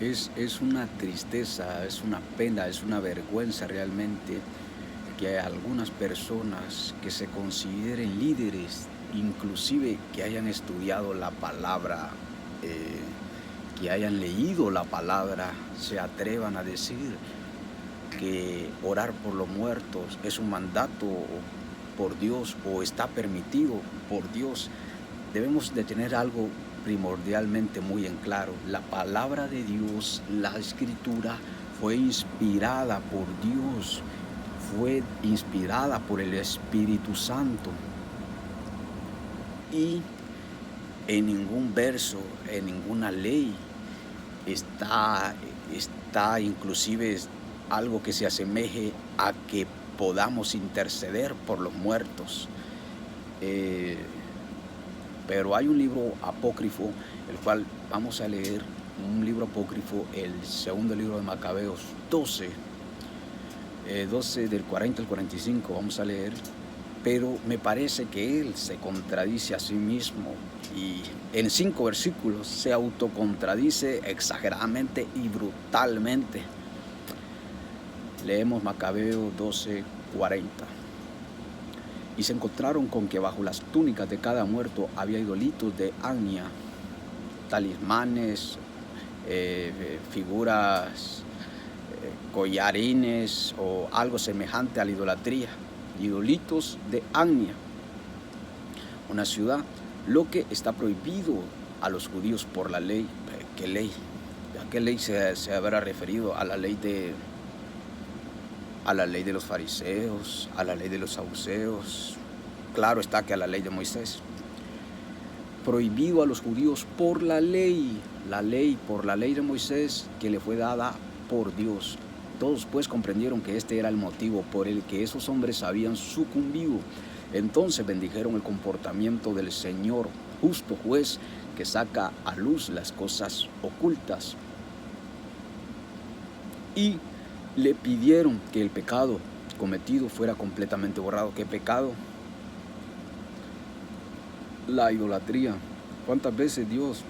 Es una tristeza, es una pena, es una vergüenza realmente que algunas personas que se consideren líderes, inclusive que hayan estudiado la palabra, eh, que hayan leído la palabra, se atrevan a decir que orar por los muertos es un mandato por Dios o está permitido por Dios. Debemos de tener algo primordialmente muy en claro. La palabra de Dios, la escritura, fue inspirada por Dios, fue inspirada por el Espíritu Santo. Y en ningún verso, en ninguna ley está, está inclusive algo que se asemeje a que podamos interceder por los muertos. Eh, Pero hay un libro apócrifo, el cual vamos a leer, un libro apócrifo, el segundo libro de Macabeos 12, 12 del 40 al 45, vamos a leer, pero me parece que él se contradice a sí mismo y en 5 versículos se autocontradice exageradamente y brutalmente. Leemos Macabeos 12, 40. Y se encontraron con que bajo las túnicas de cada muerto había idolitos de Agnia, talismanes, figuras, collarines o algo semejante a la idolatría. Idolitos de Agnia, una ciudad, lo que está prohibido a los judíos por la ley. ¿Qué ley? ¿A qué ley se habrá referido? A la ley de los fariseos, a la ley de los saduceos, claro está que a la ley de Moisés. Prohibido a los judíos por la ley de Moisés que le fue dada por Dios. Todos pues comprendieron que este era el motivo por el que esos hombres habían sucumbido. Entonces bendijeron el comportamiento del Señor, justo juez, que saca a luz las cosas ocultas. Y le pidieron que el pecado cometido fuera completamente borrado. ¿Qué pecado? La idolatría. ¿Cuántas veces Dios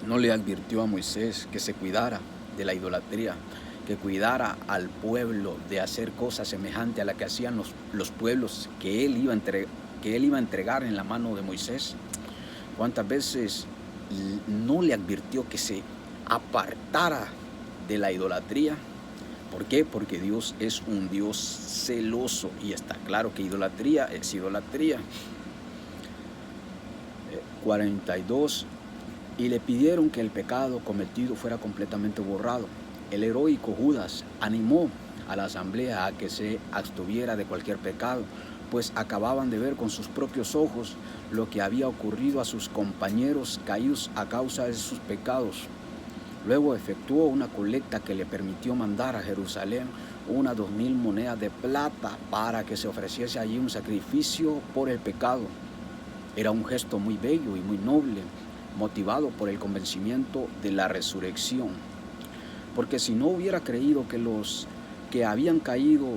no le advirtió a Moisés que se cuidara de la idolatría, que cuidara al pueblo de hacer cosas semejantes a la que hacían los pueblos que él iba a entregar en la mano de Moisés? ¿Cuántas veces no le advirtió que se apartara de la idolatría? ¿Por qué? Porque Dios es un Dios celoso y está claro que idolatría es idolatría. 42. Y le pidieron que el pecado cometido fuera completamente borrado. El heroico Judas animó a la asamblea a que se abstuviera de cualquier pecado, pues acababan de ver con sus propios ojos lo que había ocurrido a sus compañeros caídos a causa de sus pecados. Luego efectuó una colecta que le permitió mandar a Jerusalén unas 2000 monedas de plata para que se ofreciese allí un sacrificio por el pecado. Era un gesto muy bello y muy noble, motivado por el convencimiento de la resurrección. Porque si no hubiera creído que los que habían caído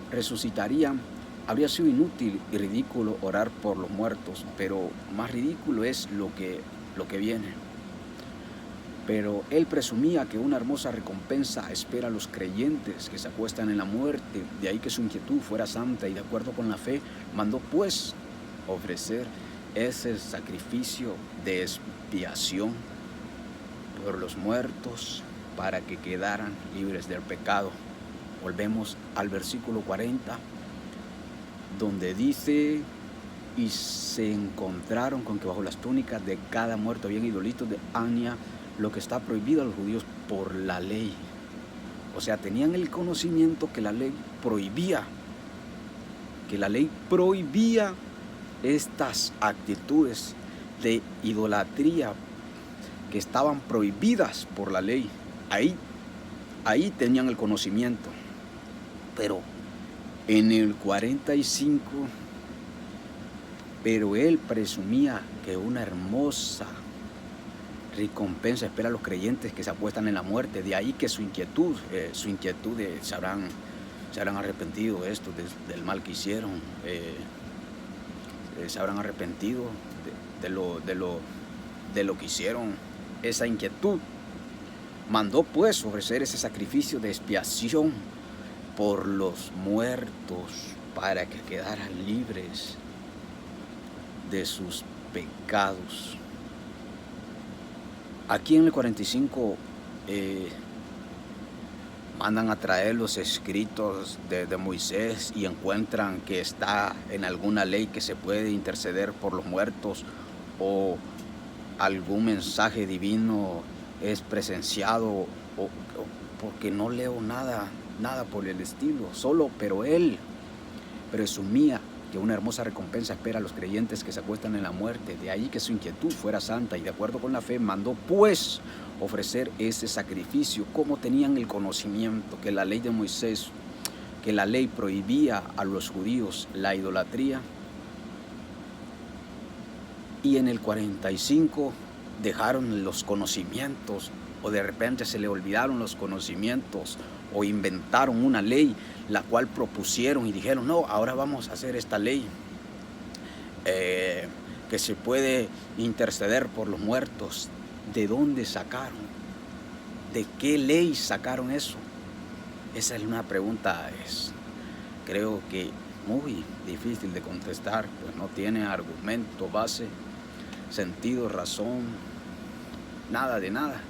resucitarían, habría sido inútil y ridículo orar por los muertos, pero más ridículo es lo que viene. Pero él presumía que una hermosa recompensa espera a los creyentes que se acuestan en la muerte, de ahí que su inquietud fuera santa y de acuerdo con la fe, mandó pues ofrecer ese sacrificio de expiación por los muertos para que quedaran libres del pecado. Volvemos al versículo 40, donde dice: y se encontraron con que bajo las túnicas de cada muerto habían idolitos de Agnia, lo que está prohibido a los judíos por la ley. O sea, tenían el conocimiento que la ley prohibía, estas actitudes de idolatría que estaban prohibidas por la ley. Ahí tenían el conocimiento. Pero en el 45, pero él presumía que una hermosa recompensa espera a los creyentes que se apuestan en la muerte. De ahí que su inquietud se habrán arrepentido estos del mal que hicieron, se habrán arrepentido de lo que hicieron, esa inquietud. Mandó pues ofrecer ese sacrificio de expiación por los muertos para que quedaran libres de sus pecados. Aquí en el 45 mandan a traer los escritos de Moisés y encuentran que está en alguna ley que se puede interceder por los muertos o algún mensaje divino es presenciado, porque no leo nada por el estilo, pero él presumía que una hermosa recompensa espera a los creyentes que se acuestan en la muerte. De ahí que su inquietud fuera santa y de acuerdo con la fe mandó pues ofrecer ese sacrificio. Como tenían el conocimiento que la ley de Moisés, que la ley prohibía a los judíos la idolatría, y en el 45 dejaron los conocimientos, o de repente se le olvidaron los conocimientos, o inventaron una ley la cual propusieron y dijeron, no, ahora vamos a hacer esta ley que se puede interceder por los muertos. ¿De dónde sacaron? ¿De qué ley sacaron eso? Esa es una pregunta, creo que muy difícil de contestar, pues no tiene argumento, base, sentido, razón, nada de nada.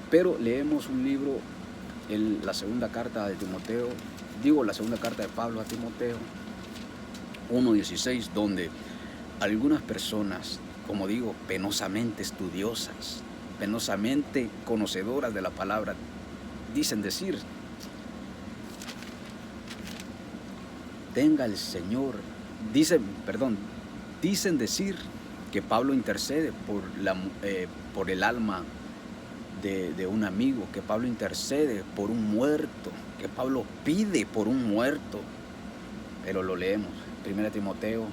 Pero leemos un libro, la segunda carta de Timoteo, la segunda carta de Pablo a Timoteo, 1:16, donde algunas personas, como digo, penosamente estudiosas, penosamente conocedoras de la palabra, dicen decir, dicen decir que Pablo intercede por el alma de un amigo, que Pablo intercede por un muerto, que Pablo pide por un muerto. Pero lo leemos, 2 Timoteo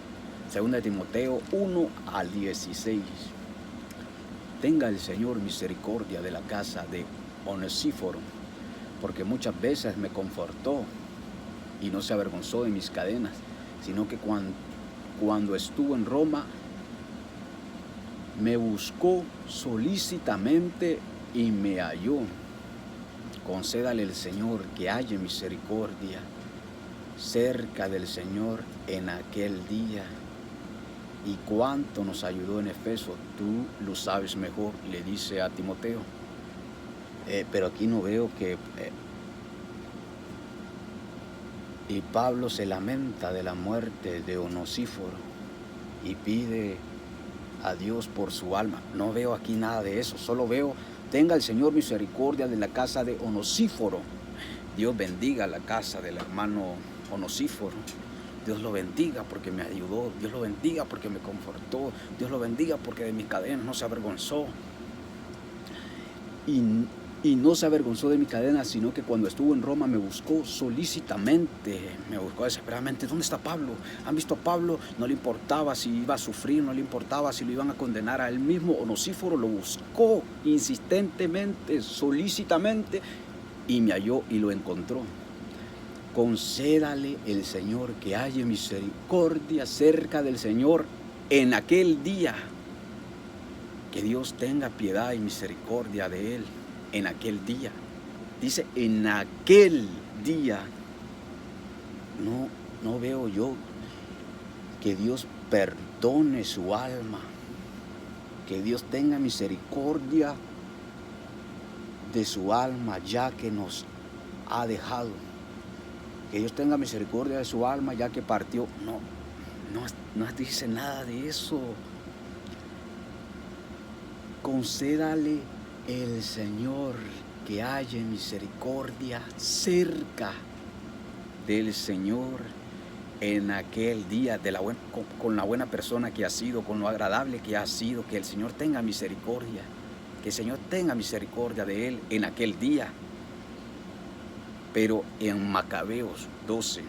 1:16. Tenga el Señor misericordia de la casa de Onesíforo, porque muchas veces me confortó y no se avergonzó de mis cadenas, sino que cuando estuvo en Roma me buscó solícitamente y me halló. Concédale el Señor que halle misericordia cerca del Señor en aquel día. Y cuánto nos ayudó en Efeso, tú lo sabes mejor, le dice a Timoteo. Pero aquí no veo que... y Pablo se lamenta de la muerte de Onesíforo y pide a Dios por su alma. No veo aquí nada de eso, solo veo, tenga el Señor misericordia de la casa de Onesíforo. Dios bendiga la casa del hermano Onesíforo. Dios lo bendiga porque me ayudó, Dios lo bendiga porque me confortó, Dios lo bendiga porque de mis cadenas no se avergonzó. Y no se avergonzó de mi cadena, sino que cuando estuvo en Roma me buscó solícitamente, me buscó desesperadamente. ¿Dónde está Pablo? ¿Han visto a Pablo? No le importaba si iba a sufrir, no le importaba si lo iban a condenar a él mismo. Onesíforo lo buscó insistentemente, solícitamente, y me halló y lo encontró. Concédale el Señor que halle misericordia cerca del Señor en aquel día. Que Dios tenga piedad y misericordia de él en aquel día. Dice en aquel día. No veo yo que Dios perdone su alma, que Dios tenga misericordia de su alma ya que nos ha dejado, que Dios tenga misericordia de su alma ya que partió. No dice nada de eso. Concédale el Señor que haya misericordia cerca del Señor en aquel día, con la buena persona que ha sido, con lo agradable que ha sido, que el Señor tenga misericordia, que el Señor tenga misericordia de él en aquel día. Pero en Macabeos 12,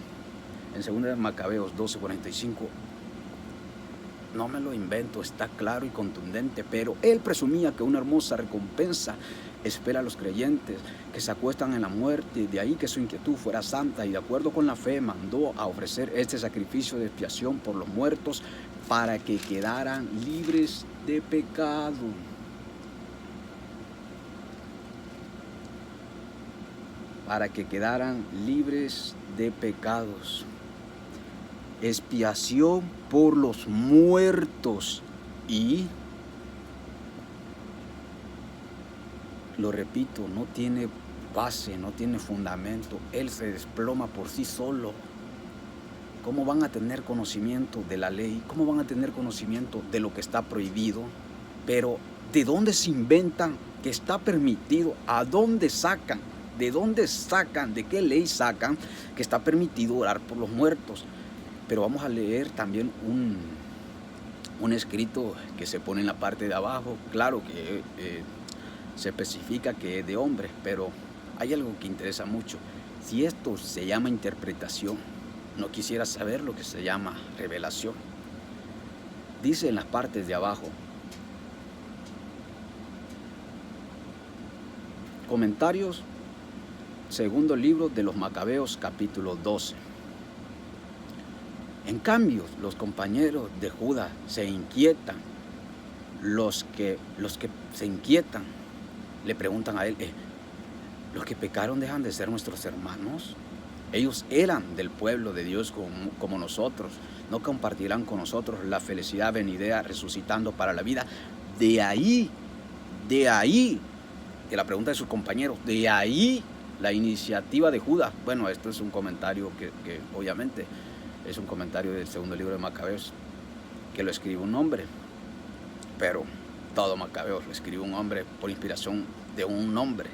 en 2 Macabeos 12:45, no me lo invento, está claro y contundente, pero él presumía que una hermosa recompensa espera a los creyentes que se acuestan en la muerte. De ahí que su inquietud fuera santa y de acuerdo con la fe mandó a ofrecer este sacrificio de expiación por los muertos para que quedaran libres de pecado. para que quedaran libres de pecados. Expiación por los muertos y, lo repito, no tiene base, no tiene fundamento. Él se desploma por sí solo. ¿Cómo van a tener conocimiento de la ley? ¿Cómo van a tener conocimiento de lo que está prohibido? Pero ¿de dónde se inventan que está permitido? ¿A dónde sacan? ¿De dónde sacan? ¿De qué ley sacan que está permitido orar por los muertos? Pero vamos a leer también un escrito que se pone en la parte de abajo. Claro que se especifica que es de hombres, pero hay algo que interesa mucho. Si esto se llama interpretación, no quisiera saber lo que se llama revelación. Dice en las partes de abajo: comentarios, segundo libro de los Macabeos, capítulo 12. En cambio, los compañeros de Judas se inquietan. Los que se inquietan le preguntan a él: ¿los que pecaron dejan de ser nuestros hermanos? Ellos eran del pueblo de Dios como nosotros. ¿No compartirán con nosotros la felicidad venidera resucitando para la vida? De ahí, que la pregunta de sus compañeros, de ahí la iniciativa de Judas. Bueno, esto es un comentario que obviamente es un comentario del segundo libro de Macabeos, que lo escribe un hombre, pero todo Macabeos lo escribe un hombre por inspiración de un hombre.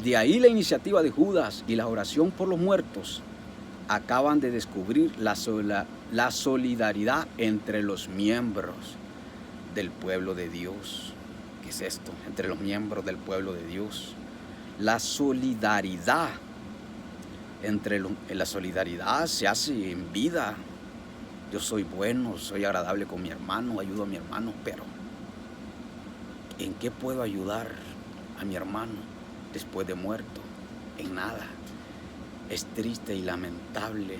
De ahí la iniciativa de Judas y la oración por los muertos acaban de descubrir la solidaridad entre los miembros del pueblo de Dios. ¿Qué es esto? Entre los miembros del pueblo de Dios. La solidaridad. La solidaridad se hace en vida. Yo soy bueno, soy agradable con mi hermano, ayudo a mi hermano, pero ¿en qué puedo ayudar a mi hermano después de muerto? En nada. Es triste y lamentable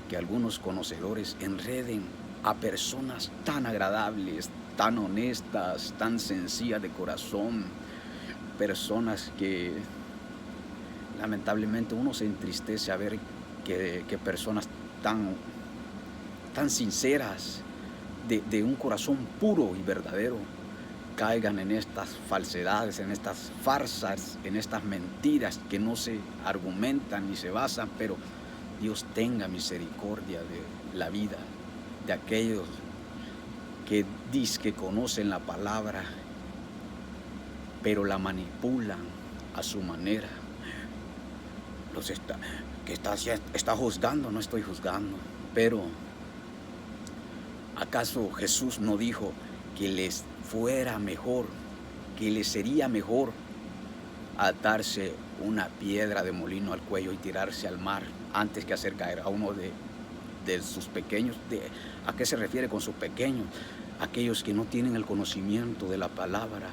que algunos conocedores enreden a personas tan agradables, tan honestas, tan sencillas de corazón, personas que lamentablemente uno se entristece a ver que personas tan sinceras, de un corazón puro y verdadero, caigan en estas falsedades, en estas farsas, en estas mentiras que no se argumentan ni se basan. Pero Dios tenga misericordia de la vida de aquellos que dicen que conocen la palabra, pero la manipulan a su manera. Está juzgando, no estoy juzgando, pero ¿acaso Jesús no dijo que les fuera mejor, que les sería mejor atarse una piedra de molino al cuello y tirarse al mar antes que hacer caer a uno de sus pequeños? ¿A qué se refiere con sus pequeños? Aquellos que no tienen el conocimiento de la palabra,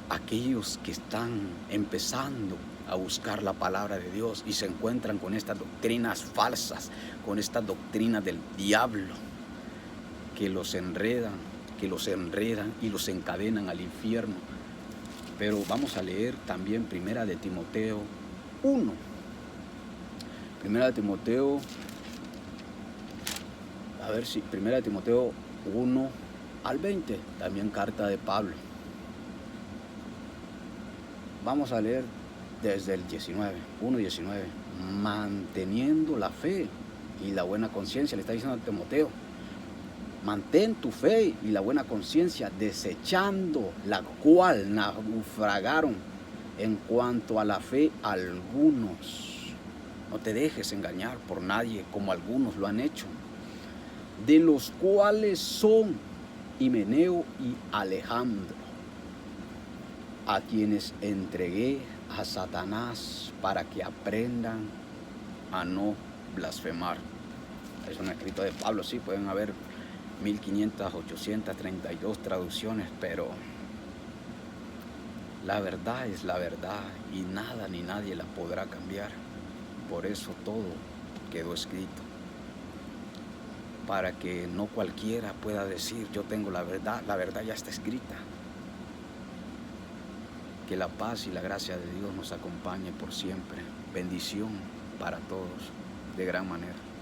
aquellos que están empezando a buscar la palabra de Dios y se encuentran con estas doctrinas falsas, con estas doctrinas del diablo que los enredan y los encadenan al infierno. Pero vamos a leer también Primera de Timoteo 1. Primera de Timoteo, Primera de Timoteo 1 al 20, también carta de Pablo. Vamos a leer desde el 1:19. Manteniendo la fe y la buena conciencia, le está diciendo a Timoteo: mantén tu fe y la buena conciencia, desechando la cual naufragaron en cuanto a la fe algunos. No te dejes engañar por nadie, como algunos lo han hecho, de los cuales son Himeneo y Alejandro, a quienes entregué a Satanás para que aprendan a no blasfemar. Es un escrito de Pablo, sí, pueden haber 1500, 832 traducciones, pero la verdad es la verdad y nada ni nadie la podrá cambiar. Por eso todo quedó escrito, para que no cualquiera pueda decir: yo tengo la verdad ya está escrita. Que la paz y la gracia de Dios nos acompañe por siempre. Bendición para todos de gran manera.